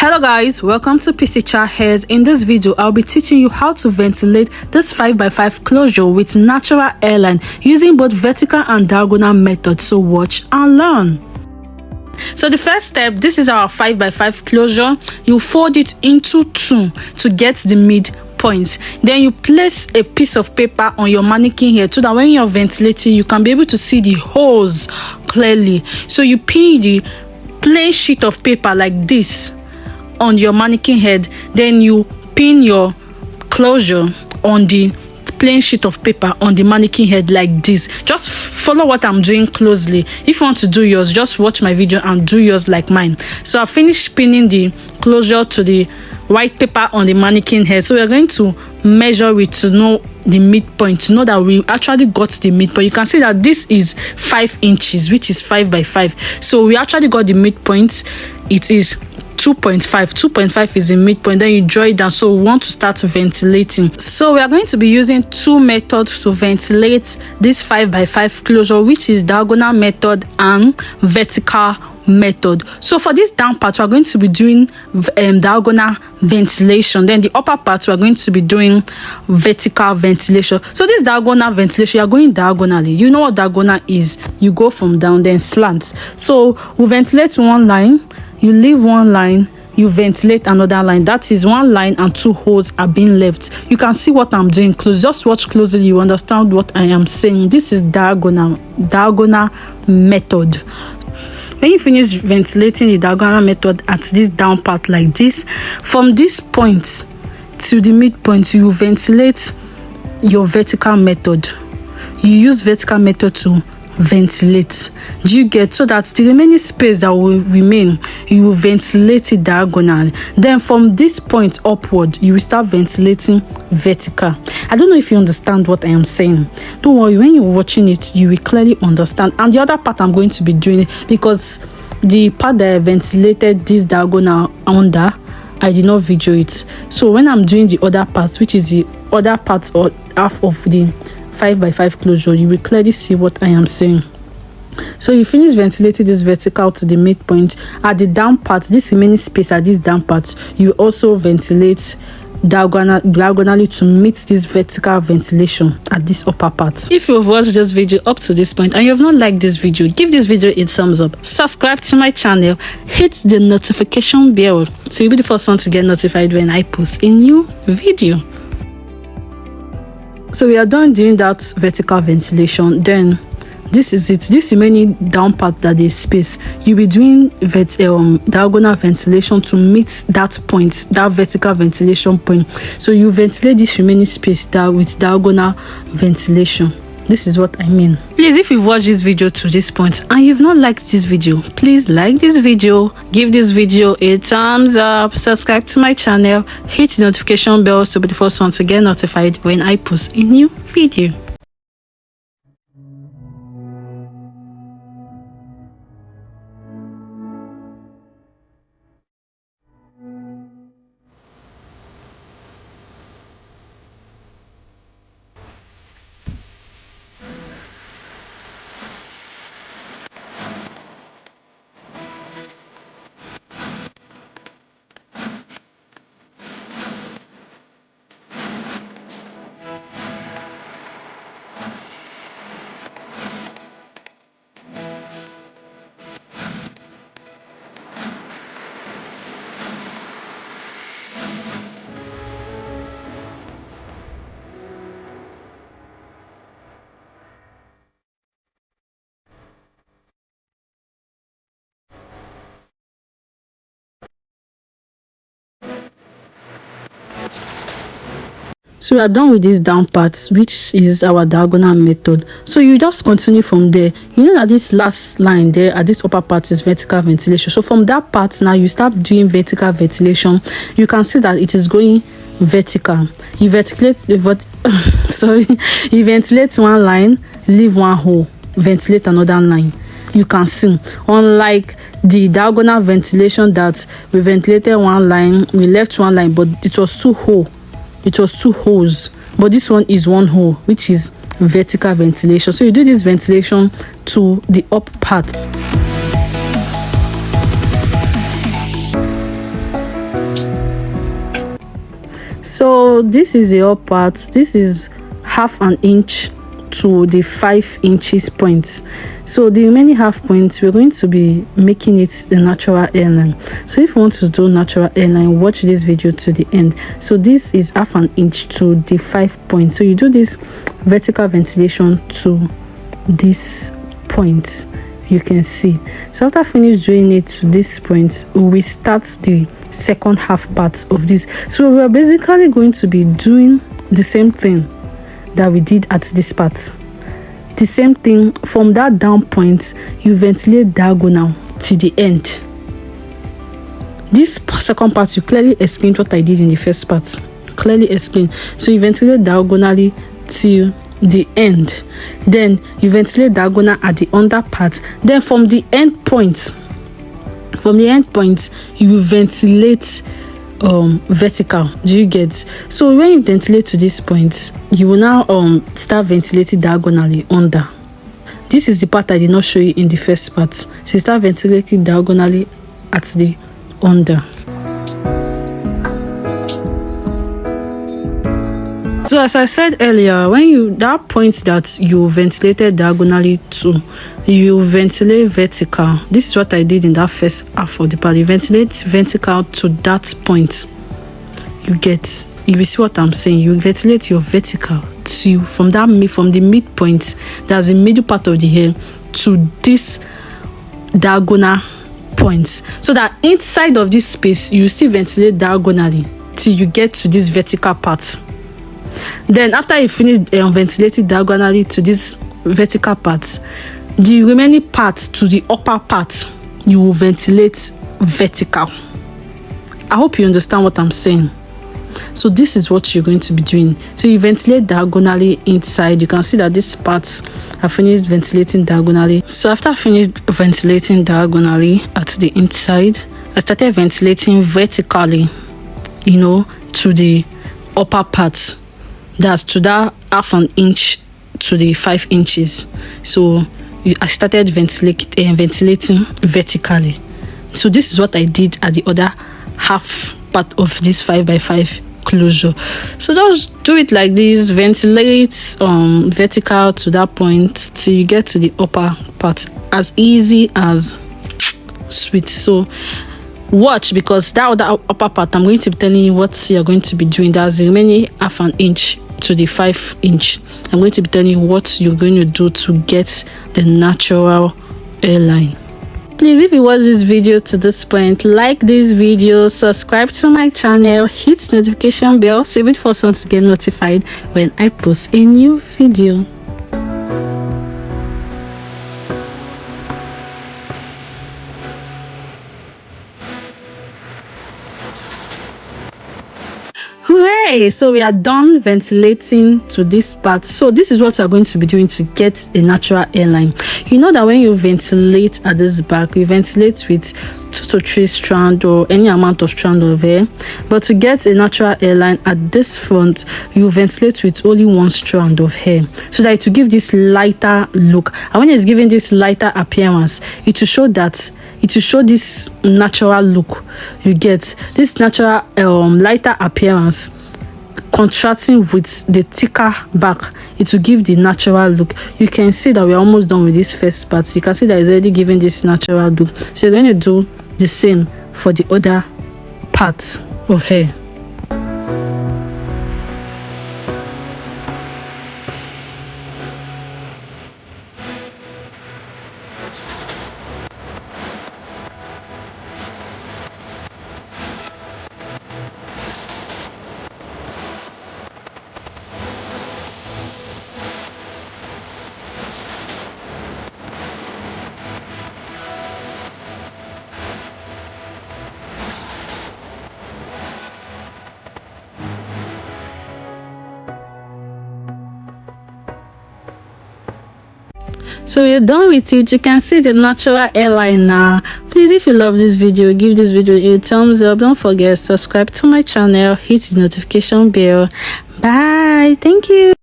Hello guys, welcome to PC Hairs. In this video I'll be teaching you how to ventilate this 5x5 closure with natural hairline using both vertical and diagonal methods. So watch and learn. So the first step, this is our 5x5 closure. You fold it into two to get the mid points. Then you place a piece of paper on your mannequin here so that when you're ventilating you can be able to see the holes clearly. So you pin the plain sheet of paper like this on your mannequin head, then you pin your closure on the plain sheet of paper on the mannequin head like this. Just follow what I'm doing closely. If you want to do yours, just watch my video and do yours like mine. So I finished pinning the closure to the white paper on the mannequin head. So we're going to measure it to know the midpoint, to know that we actually got the midpoint. You can see that this is 5 inches, which is 5x5. So we actually got the midpoint. It is 2.5 is the midpoint. Then you draw it down. So we want to start ventilating. So we are going to be using two methods to ventilate this 5x5 closure, which is diagonal method and vertical method. So for this down part we are going to be doing diagonal ventilation, then the upper part we are going to be doing vertical ventilation. So this diagonal ventilation, you are going diagonally. You know what diagonal is? You go from down then slants. So we ventilate one line, you leave one line, you ventilate another line. That is one line and two holes are being left. You can see what I'm doing close. Just watch closely, you understand what I am saying. This is diagonal method. When you finish ventilating the diagonal method at this down part like this, from this point to the midpoint you ventilate your vertical method. You use vertical method to ventilate. Do you get? So that the remaining space that will remain, you will ventilate it diagonally. Then from this point upward you will start ventilating vertical. I don't know if you understand what I am saying. Don't worry, when you're watching it you will clearly understand. And the other part I'm going to be doing it, because the part that I ventilated this diagonal under, I did not video it. So when I'm doing the other parts, which is the other part or half of the 5x5 closure, you will clearly see what I am saying. So you finish ventilating this vertical to the midpoint. At the down part, this remaining space at this down part, you also ventilate diagonally to meet this vertical ventilation at this upper part. If you've watched this video up to this point and you have not liked this video, give this video a thumbs up, subscribe to my channel, hit the notification bell so you'll be the first one to get notified when I post a new video. So we are done doing that vertical ventilation. Then this is it. This remaining down part that is space, you'll be doing diagonal ventilation to meet that point, that vertical ventilation point. So you ventilate this remaining space there with diagonal ventilation. This is what I mean. Please, if you've watched this video to this point and you've not liked this video, please like this video, give this video a thumbs up, subscribe to my channel, hit the notification bell so be the first one to get notified when I post a new video. So we are done with this down part, which is our diagonal method. So you just continue from there. You know that this last line there at this upper part is vertical ventilation. So from that part now you start doing vertical ventilation. You can see that it is going vertical. You ventilate you ventilate one line, leave one hole, ventilate another line. You can see, unlike the diagonal ventilation that we ventilated one line, we left one line, but it was two holes. But this one is one hole, which is vertical ventilation. So you do this ventilation to the up part. So this is the up part. This is half an inch to the 5 inches point. So the remaining half point, we're going to be making it the natural hairline. So if you want to do natural hairline, watch this video to the end. So this is half an inch to the 5 point. So you do this vertical ventilation to this point, you can see. So after finish doing it to this point, we start the second half part of this. So we're basically going to be doing the same thing that we did at this part. The same thing. From that down point, you ventilate diagonal to the end. This second part, you clearly explained what I did in the first part. Clearly explained. So you ventilate diagonally to the end, then you ventilate diagonal at the under part. Then from the end point, you ventilate vertical. Do you get? So when you ventilate to this point, you will now start ventilating diagonally under. This is the part I did not show you in the first part. So you start ventilating diagonally at the under. So as I said earlier, when that point that you ventilated diagonally to, you ventilate vertical. This is what I did in that first half of the part. You ventilate vertical to that point. You will see what I'm saying. You ventilate your vertical to from the midpoint, that's the middle part of the hair, to this diagonal point. So that inside of this space, you still ventilate diagonally till you get to this vertical part. Then after you finish ventilating diagonally to this vertical part, the remaining part to the upper part, you will ventilate vertical. I hope you understand what I'm saying. So this is what you're going to be doing. So you ventilate diagonally inside. You can see that this part I finished ventilating diagonally. So after I finished ventilating diagonally at the inside, I started ventilating vertically, to the upper part. That's to that half an inch to the 5 inches. So I started ventilating vertically. So this is what I did at the other half part of this 5x5 closure. So just do it like this. Ventilate vertical to that point till you get to the upper part. As easy as sweet. So watch, because that other upper part, I'm going to be telling you what you're going to be doing. That's the remaining half an inch to the 5 inch. I'm going to be telling you what you're going to do to get the natural hairline. Please, if you watch this video to this point, like this video, subscribe to my channel, hit the notification bell, save it for someone to get notified when I post a new video. Hooray! So we are done ventilating to this part. So this is what we are going to be doing to get a natural hairline. You know that when you ventilate at this back, you ventilate with 2 to 3 strands or any amount of strand of hair. But to get a natural hairline at this front, you ventilate with only 1 strand of hair, so that it will give this lighter look. And when it's giving this lighter appearance, it will show this natural look. You get this natural lighter appearance contrasting with the thicker back. It will give the natural look. You can see that we're almost done with this first part. You can see that it's already giving this natural look. So you're going to do the same for the other part of hair. So you're done with it. You can see the natural hairline now. Please, if you love this video, give this video a thumbs up. Don't forget, subscribe to my channel, hit the notification bell. Bye. Thank you.